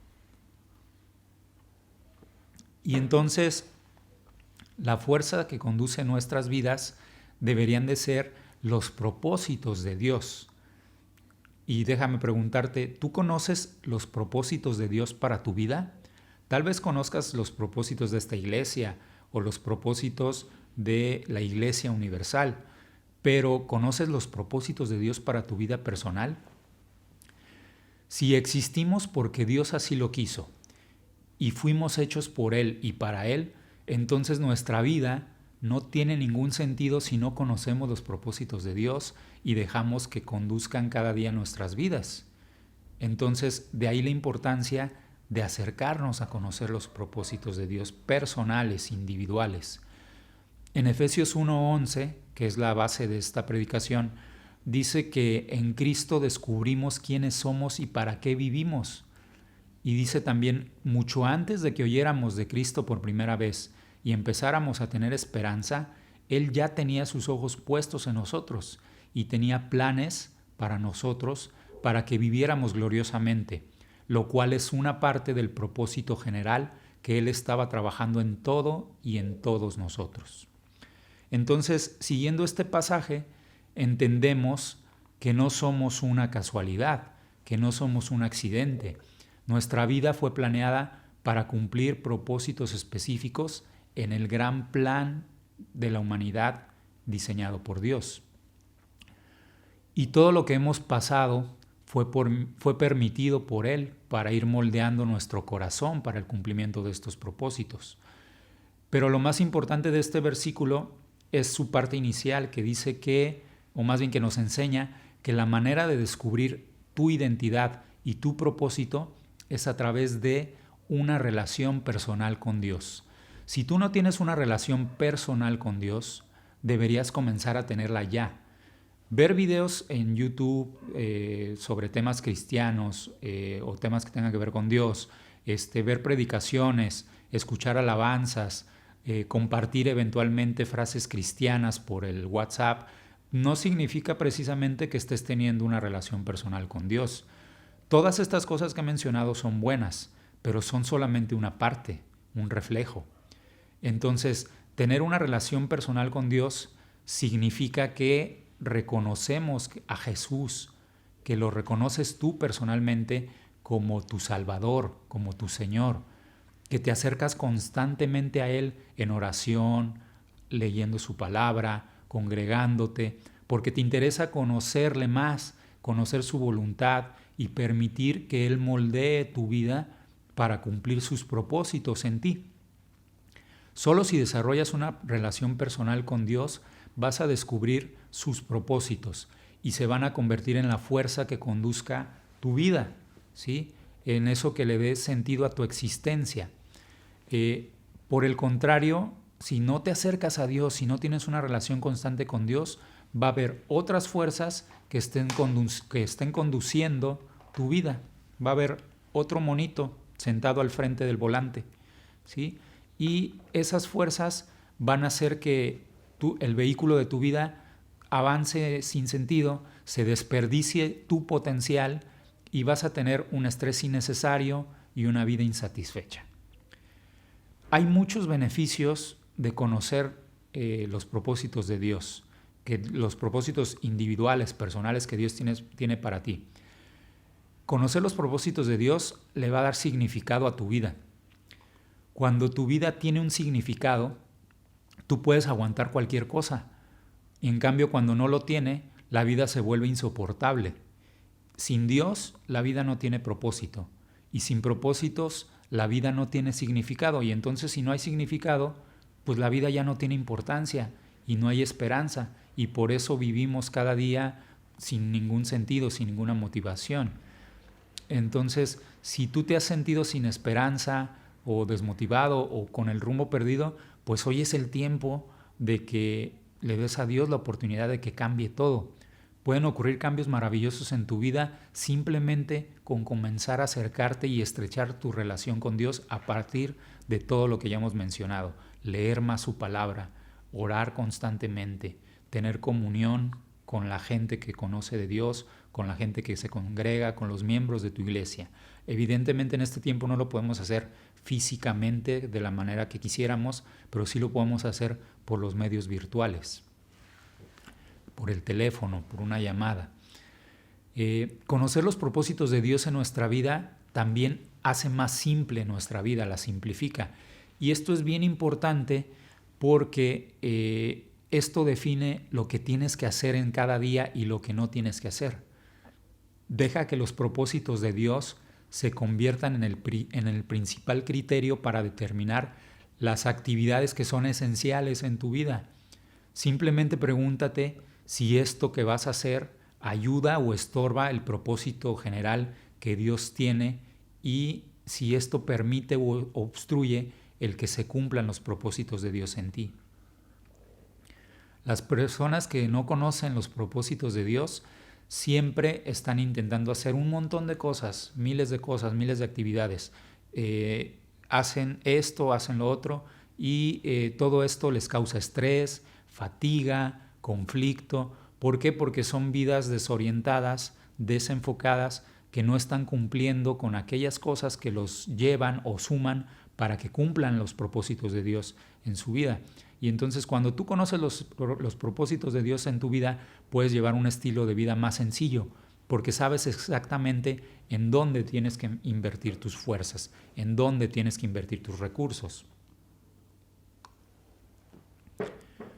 Speaker 3: Y entonces, la fuerza que conduce nuestras vidas deberían de ser los propósitos de Dios. Y déjame preguntarte, ¿tú conoces los propósitos de Dios para tu vida? Tal vez conozcas los propósitos de esta iglesia o los propósitos de la Iglesia Universal, pero ¿conoces los propósitos de Dios para tu vida personal? Si existimos porque Dios así lo quiso y fuimos hechos por Él y para Él, entonces nuestra vida no tiene ningún sentido si no conocemos los propósitos de Dios y dejamos que conduzcan cada día nuestras vidas. Entonces, de ahí la importancia de acercarnos a conocer los propósitos de Dios personales, individuales. En Efesios 1:11, que es la base de esta predicación, dice que en Cristo descubrimos quiénes somos y para qué vivimos. Y dice también, mucho antes de que oyéramos de Cristo por primera vez y empezáramos a tener esperanza, Él ya tenía sus ojos puestos en nosotros y tenía planes para nosotros para que viviéramos gloriosamente, lo cual es una parte del propósito general que Él estaba trabajando en todo y en todos nosotros. Entonces, siguiendo este pasaje, entendemos que no somos una casualidad, que no somos un accidente. Nuestra vida fue planeada para cumplir propósitos específicos en el gran plan de la humanidad diseñado por Dios. Y todo lo que hemos pasado fue permitido por Él para ir moldeando nuestro corazón para el cumplimiento de estos propósitos. Pero lo más importante de este versículo es su parte inicial, que dice que, o más bien que nos enseña, que la manera de descubrir tu identidad y tu propósito es a través de una relación personal con Dios. Si tú no tienes una relación personal con Dios, deberías comenzar a tenerla ya. Ver videos en YouTube sobre temas cristianos o temas que tengan que ver con Dios, ver predicaciones, escuchar alabanzas, compartir eventualmente frases cristianas por el WhatsApp, no significa precisamente que estés teniendo una relación personal con Dios. Todas estas cosas que he mencionado son buenas, pero son solamente una parte, un reflejo. Entonces, tener una relación personal con Dios significa que reconocemos a Jesús, que lo reconoces tú personalmente como tu Salvador, como tu Señor, que te acercas constantemente a Él en oración, leyendo su palabra, congregándote, porque te interesa conocerle más, conocer su voluntad y permitir que Él moldee tu vida para cumplir sus propósitos en ti. Solo si desarrollas una relación personal con Dios, vas a descubrir sus propósitos y se van a convertir en la fuerza que conduzca tu vida, ¿sí? En eso que le dé sentido a tu existencia. Por el contrario, si no te acercas a Dios, si no tienes una relación constante con Dios, va a haber otras fuerzas que estén conduciendo tu vida. Va a haber otro monito sentado al frente del volante, ¿sí? Y esas fuerzas van a hacer que el vehículo de tu vida avance sin sentido, se desperdicie tu potencial y vas a tener un estrés innecesario y una vida insatisfecha. Hay muchos beneficios de conocer los propósitos de Dios, los propósitos individuales, personales que Dios tiene para ti. Conocer los propósitos de Dios le va a dar significado a tu vida. Cuando tu vida tiene un significado, tú puedes aguantar cualquier cosa. Y en cambio, cuando no lo tiene, la vida se vuelve insoportable. Sin Dios, la vida no tiene propósito. Y sin propósitos, la vida no tiene significado. Y entonces, si no hay significado, pues la vida ya no tiene importancia y no hay esperanza. Y por eso vivimos cada día sin ningún sentido, sin ninguna motivación. Entonces, si tú te has sentido sin esperanza o desmotivado o con el rumbo perdido, pues hoy es el tiempo de que le des a Dios la oportunidad de que cambie todo. Pueden ocurrir cambios maravillosos en tu vida simplemente con comenzar a acercarte y estrechar tu relación con Dios a partir de todo lo que ya hemos mencionado. Leer más su palabra, orar constantemente, tener comunión con la gente que conoce de Dios, con la gente que se congrega, con los miembros de tu iglesia. Evidentemente en este tiempo no lo podemos hacer físicamente de la manera que quisiéramos, pero sí lo podemos hacer por los medios virtuales, por el teléfono, por una llamada. Conocer los propósitos de Dios en nuestra vida también hace más simple nuestra vida, la simplifica. Y esto es bien importante porque esto define lo que tienes que hacer en cada día y lo que no tienes que hacer. Deja que los propósitos de Dios se conviertan en el principal criterio para determinar las actividades que son esenciales en tu vida. Simplemente pregúntate si esto que vas a hacer ayuda o estorba el propósito general que Dios tiene y si esto permite o obstruye el que se cumplan los propósitos de Dios en ti. Las personas que no conocen los propósitos de Dios siempre están intentando hacer un montón de cosas, miles de actividades. Hacen esto, hacen lo otro y todo esto les causa estrés, fatiga, conflicto. ¿Por qué? Porque son vidas desorientadas, desenfocadas, que no están cumpliendo con aquellas cosas que los llevan o suman para que cumplan los propósitos de Dios en su vida. Y entonces cuando tú conoces los propósitos de Dios en tu vida, puedes llevar un estilo de vida más sencillo, porque sabes exactamente en dónde tienes que invertir tus fuerzas, en dónde tienes que invertir tus recursos.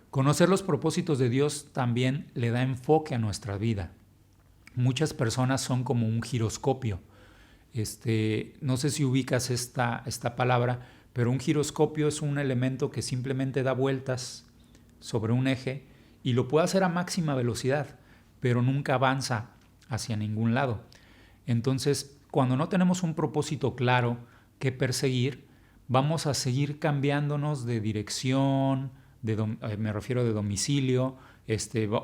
Speaker 3: Conocer los propósitos de Dios también le da enfoque a nuestra vida. Muchas personas son como un giroscopio. No sé si ubicas esta palabra, pero un giroscopio es un elemento que simplemente da vueltas sobre un eje y lo puede hacer a máxima velocidad, pero nunca avanza hacia ningún lado. Entonces, cuando no tenemos un propósito claro que perseguir, vamos a seguir cambiándonos de dirección, me refiero de domicilio,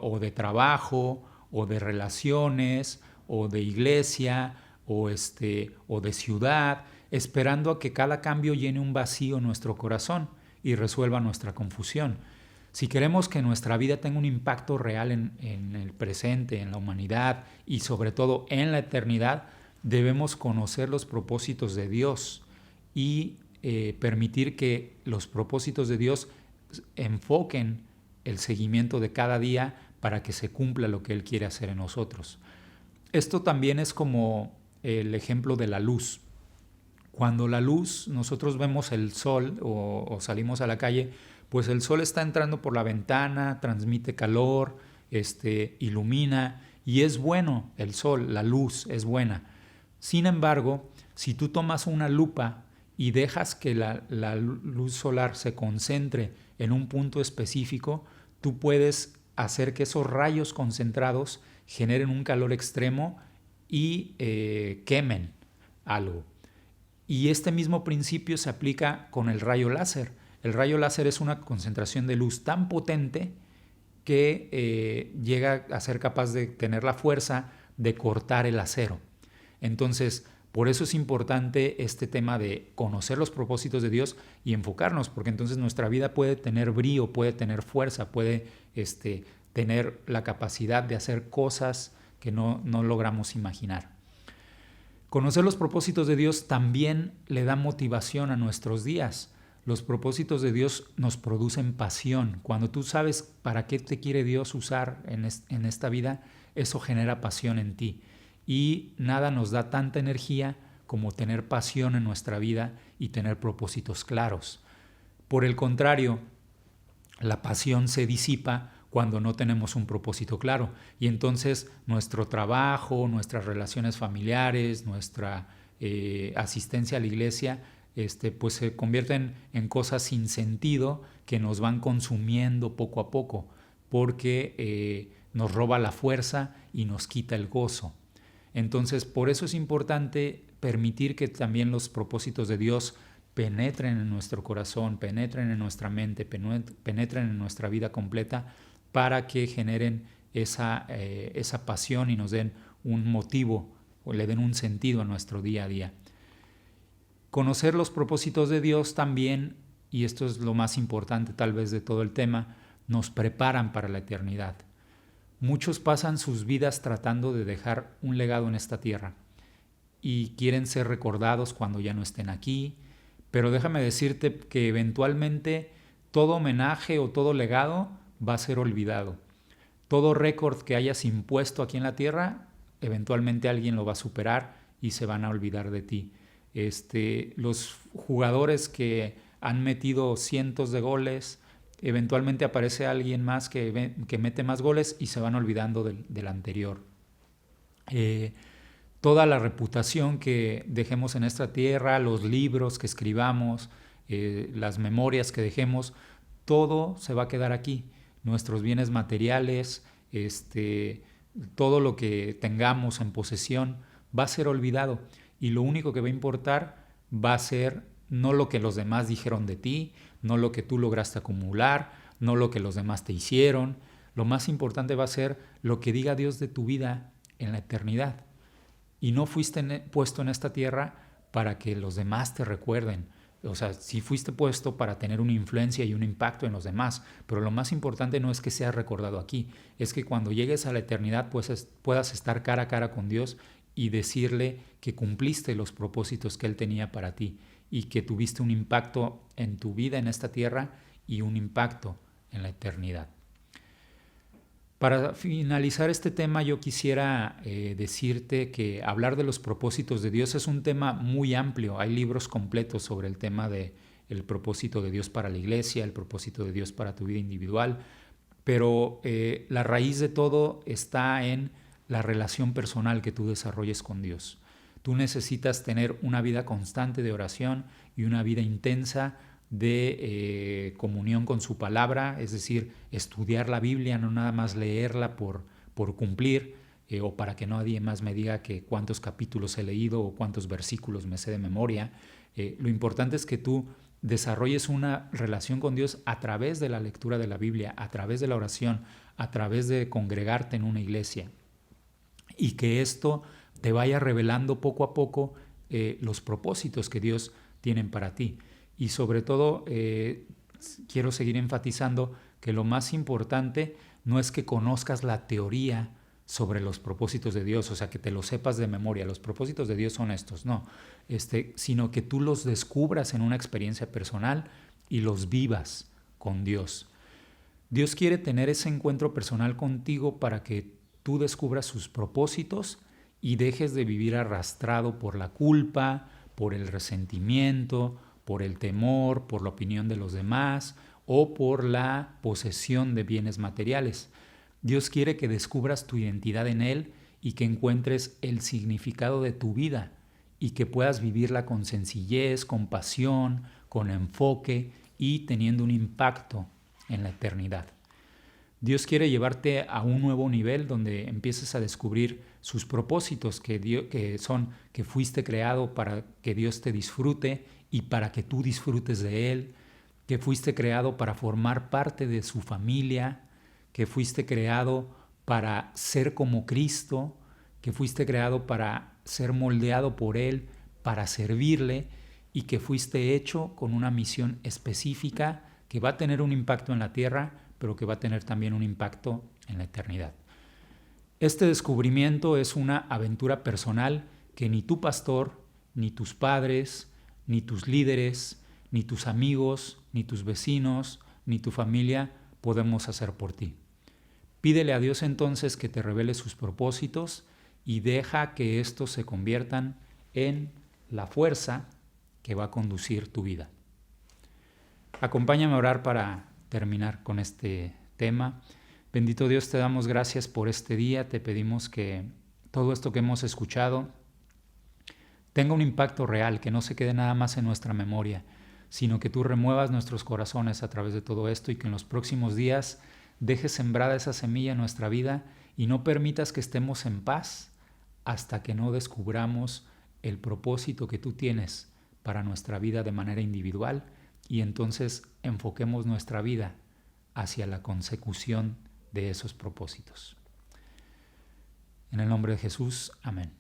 Speaker 3: o de trabajo, o de relaciones, o de iglesia, o de ciudad, esperando a que cada cambio llene un vacío en nuestro corazón y resuelva nuestra confusión. Si queremos que nuestra vida tenga un impacto real en el presente, en la humanidad y sobre todo en la eternidad, debemos conocer los propósitos de Dios y permitir que los propósitos de Dios enfoquen el seguimiento de cada día para que se cumpla lo que Él quiere hacer en nosotros. Esto también es como el ejemplo de la luz. Cuando la luz, nosotros vemos el sol o salimos a la calle, pues el sol está entrando por la ventana, transmite calor ilumina y es bueno el sol, la luz es buena. Sin embargo, si tú tomas una lupa y dejas que la luz solar se concentre en un punto específico, tú puedes hacer que esos rayos concentrados generen un calor extremo y quemen algo. Y este mismo principio se aplica con el rayo láser. El rayo láser es una concentración de luz tan potente que llega a ser capaz de tener la fuerza de cortar el acero. Entonces, por eso es importante este tema de conocer los propósitos de Dios y enfocarnos, porque entonces nuestra vida puede tener brío, puede tener fuerza, puede tener la capacidad de hacer cosas que no logramos imaginar. Conocer los propósitos de Dios también le da motivación a nuestros días. Los propósitos de Dios nos producen pasión. Cuando tú sabes para qué te quiere Dios usar en esta vida, eso genera pasión en ti. Y nada nos da tanta energía como tener pasión en nuestra vida y tener propósitos claros. Por el contrario, la pasión se disipa cuando no tenemos un propósito claro. Y entonces nuestro trabajo, nuestras relaciones familiares, nuestra asistencia a la iglesia, pues se convierten en cosas sin sentido que nos van consumiendo poco a poco, porque nos roba la fuerza y nos quita el gozo. Entonces, por eso es importante permitir que también los propósitos de Dios penetren en nuestro corazón, penetren en nuestra mente, penetren en nuestra vida completa, para que generen esa pasión y nos den un motivo o le den un sentido a nuestro día a día. Conocer los propósitos de Dios también, y esto es lo más importante tal vez de todo el tema, nos preparan para la eternidad. Muchos pasan sus vidas tratando de dejar un legado en esta tierra y quieren ser recordados cuando ya no estén aquí, pero déjame decirte que eventualmente todo homenaje o todo legado va a ser olvidado. Todo récord que hayas impuesto aquí en la tierra, eventualmente alguien lo va a superar y se van a olvidar de ti. Los jugadores que han metido cientos de goles, eventualmente aparece alguien más que mete más goles y se van olvidando del anterior. Toda la reputación que dejemos en esta tierra, los libros que escribamos, las memorias que dejemos, todo se va a quedar aquí. Nuestros bienes materiales, todo lo que tengamos en posesión va a ser olvidado, y lo único que va a importar va a ser no lo que los demás dijeron de ti, no lo que tú lograste acumular, no lo que los demás te hicieron. Lo más importante va a ser lo que diga Dios de tu vida en la eternidad. Y no fuiste puesto en esta tierra para que los demás te recuerden. O sea, sí fuiste puesto para tener una influencia y un impacto en los demás, pero lo más importante no es que seas recordado aquí, es que cuando llegues a la eternidad puedas estar cara a cara con Dios y decirle que cumpliste los propósitos que Él tenía para ti y que tuviste un impacto en tu vida en esta tierra y un impacto en la eternidad. Para finalizar este tema, yo quisiera decirte que hablar de los propósitos de Dios es un tema muy amplio. Hay libros completos sobre el tema del propósito de Dios para la iglesia, el propósito de Dios para tu vida individual, pero la raíz de todo está en la relación personal que tú desarrolles con Dios. Tú necesitas tener una vida constante de oración y una vida intensa de comunión con su palabra, es decir, estudiar la Biblia, no nada más leerla por cumplir o para que nadie más me diga que cuántos capítulos he leído o cuántos versículos me sé de memoria. Lo importante es que tú desarrolles una relación con Dios a través de la lectura de la Biblia, a través de la oración, a través de congregarte en una iglesia, y que esto te vaya revelando poco a poco los propósitos que Dios tiene para ti. Y sobre todo, quiero seguir enfatizando que lo más importante no es que conozcas la teoría sobre los propósitos de Dios, o sea, que te lo sepas de memoria, los propósitos de Dios son estos, no, sino que tú los descubras en una experiencia personal y los vivas con Dios. Dios quiere tener ese encuentro personal contigo para que tú descubras sus propósitos y dejes de vivir arrastrado por la culpa, por el resentimiento, por el temor, por la opinión de los demás o por la posesión de bienes materiales. Dios quiere que descubras tu identidad en Él y que encuentres el significado de tu vida y que puedas vivirla con sencillez, con pasión, con enfoque y teniendo un impacto en la eternidad. Dios quiere llevarte a un nuevo nivel donde empieces a descubrir sus propósitos, que fuiste creado para que Dios te disfrute y para que tú disfrutes de Él, que fuiste creado para formar parte de su familia, que fuiste creado para ser como Cristo, que fuiste creado para ser moldeado por Él, para servirle y que fuiste hecho con una misión específica que va a tener un impacto en la tierra, pero que va a tener también un impacto en la eternidad. Este descubrimiento es una aventura personal que ni tu pastor, ni tus padres, ni tus líderes, ni tus amigos, ni tus vecinos, ni tu familia podemos hacer por ti. Pídele a Dios entonces que te revele sus propósitos y deja que estos se conviertan en la fuerza que va a conducir tu vida. Acompáñame a orar para terminar con este tema. Bendito Dios, te damos gracias por este día. Te pedimos que todo esto que hemos escuchado tenga un impacto real, que no se quede nada más en nuestra memoria, sino que tú remuevas nuestros corazones a través de todo esto y que en los próximos días dejes sembrada esa semilla en nuestra vida y no permitas que estemos en paz hasta que no descubramos el propósito que tú tienes para nuestra vida de manera individual y entonces enfoquemos nuestra vida hacia la consecución de esos propósitos. En el nombre de Jesús, amén.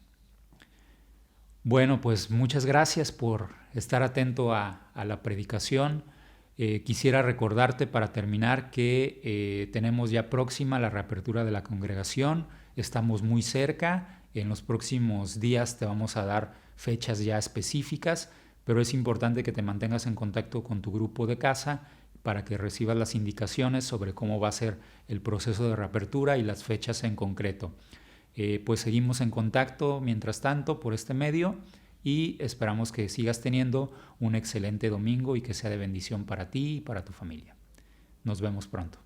Speaker 3: Bueno, pues muchas gracias por estar atento a la predicación. Quisiera recordarte para terminar que tenemos ya próxima la reapertura de la congregación. Estamos muy cerca. En los próximos días te vamos a dar fechas ya específicas, pero es importante que te mantengas en contacto con tu grupo de casa para que recibas las indicaciones sobre cómo va a ser el proceso de reapertura y las fechas en concreto. Pues seguimos en contacto mientras tanto por este medio y esperamos que sigas teniendo un excelente domingo y que sea de bendición para ti y para tu familia. Nos vemos pronto.